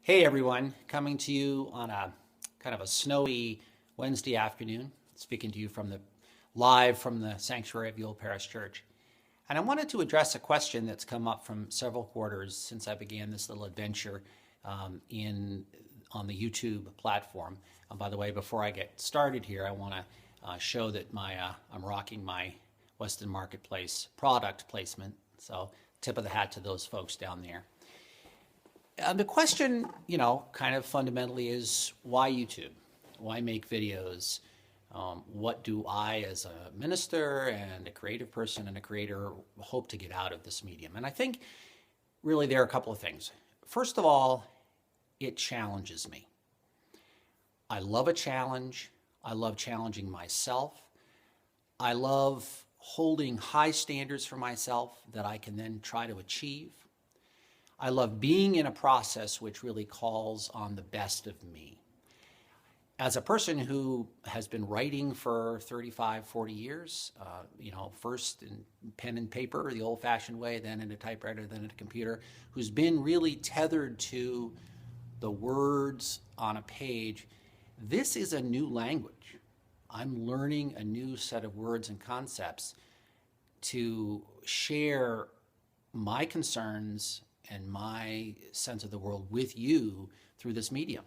Hey everyone, coming to you on a kind of a snowy Wednesday afternoon, speaking to you live from the sanctuary of the Old Parish Church. And I wanted to address a question that's come up from several quarters since I began this little adventure on the YouTube platform. And by the way, before I get started here, I want to show that I'm rocking my Weston Marketplace product placement. So tip of the hat to those folks down there. The question, kind of fundamentally is why YouTube? Why make videos? What do I, as a minister and a creative person and a creator, hope to get out of this medium? And I think really there are a couple of things. First of all, it challenges me. I love a challenge. I love challenging myself. I love holding high standards for myself that I can then try to achieve. I love being in a process which really calls on the best of me. As a person who has been writing for 35, 40 years, first in pen and paper, the old-fashioned way, then in a typewriter, then in a computer, who's been really tethered to the words on a page, this is a new language. I'm learning a new set of words and concepts to share my concerns and my sense of the world with you through this medium.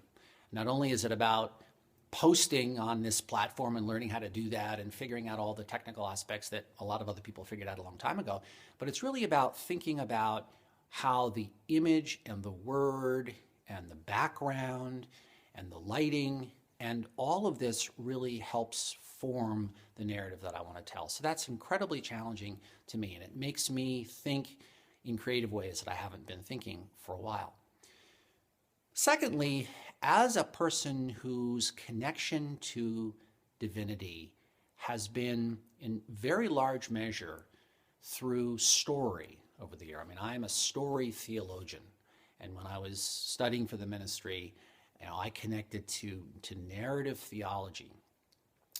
Not only is it about posting on this platform and learning how to do that and figuring out all the technical aspects that a lot of other people figured out a long time ago, but it's really about thinking about how the image and the word and the background and the lighting and all of this really helps form the narrative that I want to tell. So that's incredibly challenging to me, and it makes me think in creative ways that I haven't been thinking for a while. Secondly, as a person whose connection to divinity has been in very large measure through story over the year. I mean, I'm a story theologian, and when I was studying for the ministry, I connected to narrative theology,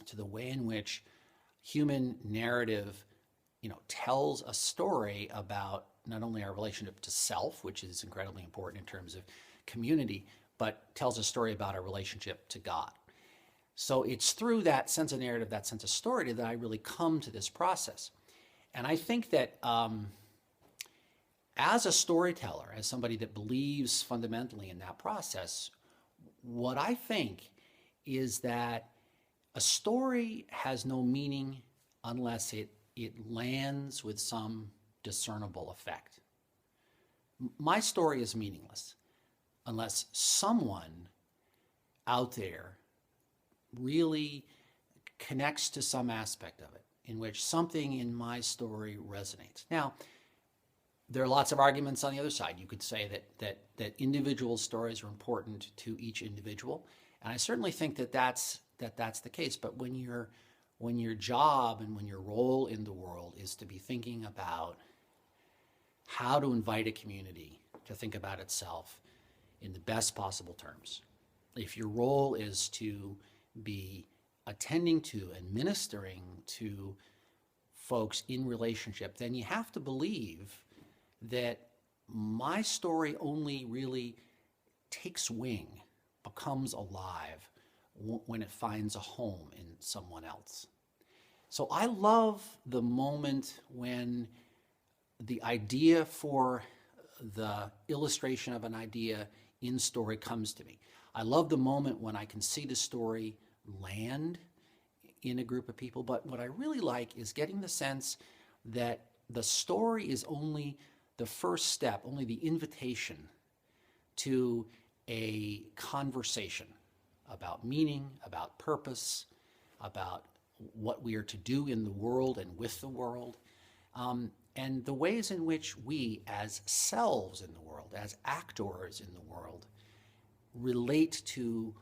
to the way in which human narrative, tells a story about not only our relationship to self, which is incredibly important in terms of community, but tells a story about our relationship to God. So it's through that sense of narrative, that sense of story, that I really come to this process. And I think that as a storyteller, as somebody that believes fundamentally in that process, what I think is that a story has no meaning unless it lands with some discernible effect. My story is meaningless unless someone out there really connects to some aspect of it in which something in my story resonates. Now, there are lots of arguments on the other side. You could say that individual stories are important to each individual, and I certainly think that's the case. But when your job and when your role in the world is to be thinking about how to invite a community to think about itself in the best possible terms, if your role is to be attending to and ministering to folks in relationship, then you have to believe that my story only really takes wing, becomes alive when it finds a home in someone else. So I love the moment when the idea for the illustration of an idea in story comes to me. I love the moment when I can see the story land in a group of people, but what I really like is getting the sense that the story is only the first step, only the invitation to a conversation about meaning, about purpose, about what we are to do in the world and with the world, and the ways in which we, as selves in the world, as actors in the world, relate to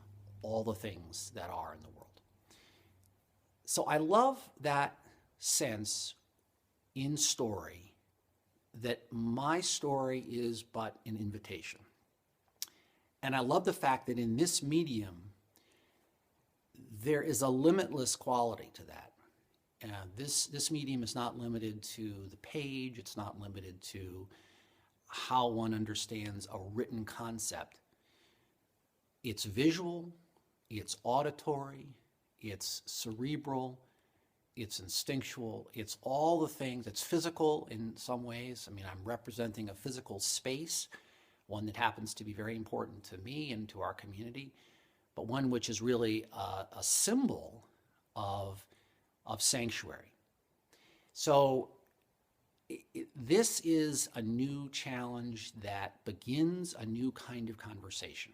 all the things that are in the world. So I love that sense in story that my story is but an invitation. And I love the fact that in this medium, there is a limitless quality to that. This medium is not limited to the page. It's not limited to how one understands a written concept. It's visual, it's auditory, it's cerebral, it's instinctual, it's all the things. It's physical in some ways. I mean, I'm representing a physical space, one that happens to be very important to me and to our community, but one which is really a symbol of sanctuary. So this is a new challenge that begins a new kind of conversation.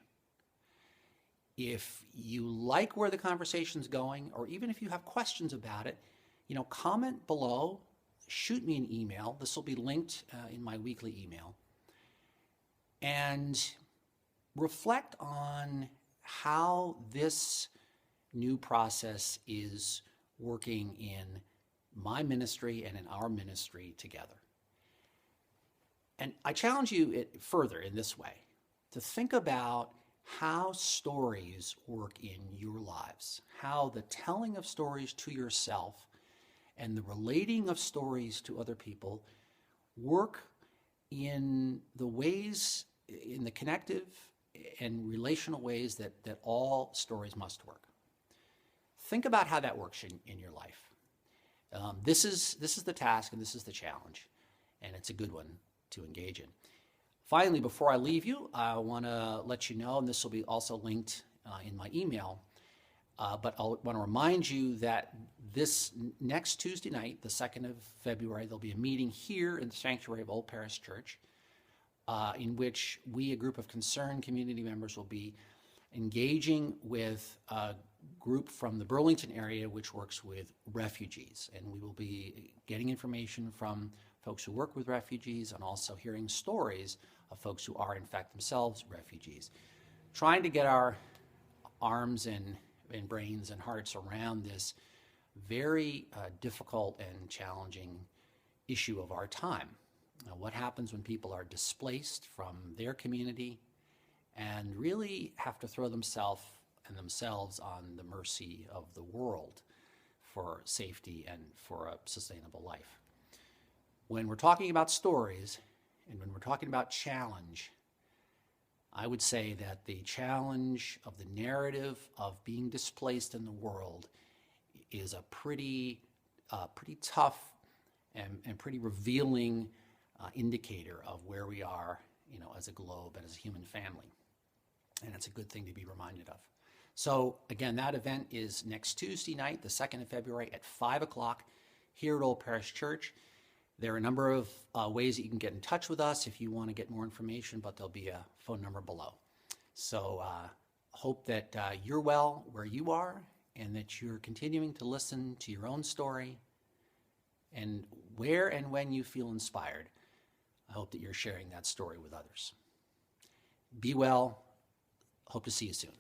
If you like where the conversation's going, or even if you have questions about it, comment below, shoot me an email. This will be linked in my weekly email. And reflect on how this new process is working in my ministry and in our ministry together. And I challenge you further in this way, to think about how stories work in your lives, how the telling of stories to yourself and the relating of stories to other people work in the ways, in the connective and relational ways that all stories must work. Think about how that works in your life. This is the task and this is the challenge, and it's a good one to engage in. Finally, before I leave you, I want to let you know, and this will be also linked in my email, but I want to remind you that this next Tuesday night, the 2nd of February, there'll be a meeting here in the sanctuary of Old Paris Church in which we, a group of concerned community members, will be engaging with a group from the Burlington area which works with refugees. And we will be getting information from folks who work with refugees and also hearing stories of folks who are in fact themselves refugees. Trying to get our arms and brains and hearts around this very difficult and challenging issue of our time. What happens when people are displaced from their community and really have to throw themselves on the mercy of the world for safety and for a sustainable life. When we're talking about stories and when we're talking about challenge, I would say that the challenge of the narrative of being displaced in the world is a pretty tough and pretty revealing indicator of where we are, as a globe and as a human family. And it's a good thing to be reminded of. So again, that event is next Tuesday night, the 2nd of February at 5 o'clock here at Old Paris Church. There are a number of ways that you can get in touch with us if you want to get more information, but there'll be a phone number below. So hope that you're well where you are and that you're continuing to listen to your own story, and where and when you feel inspired, I hope that you're sharing that story with others. Be well. Hope to see you soon.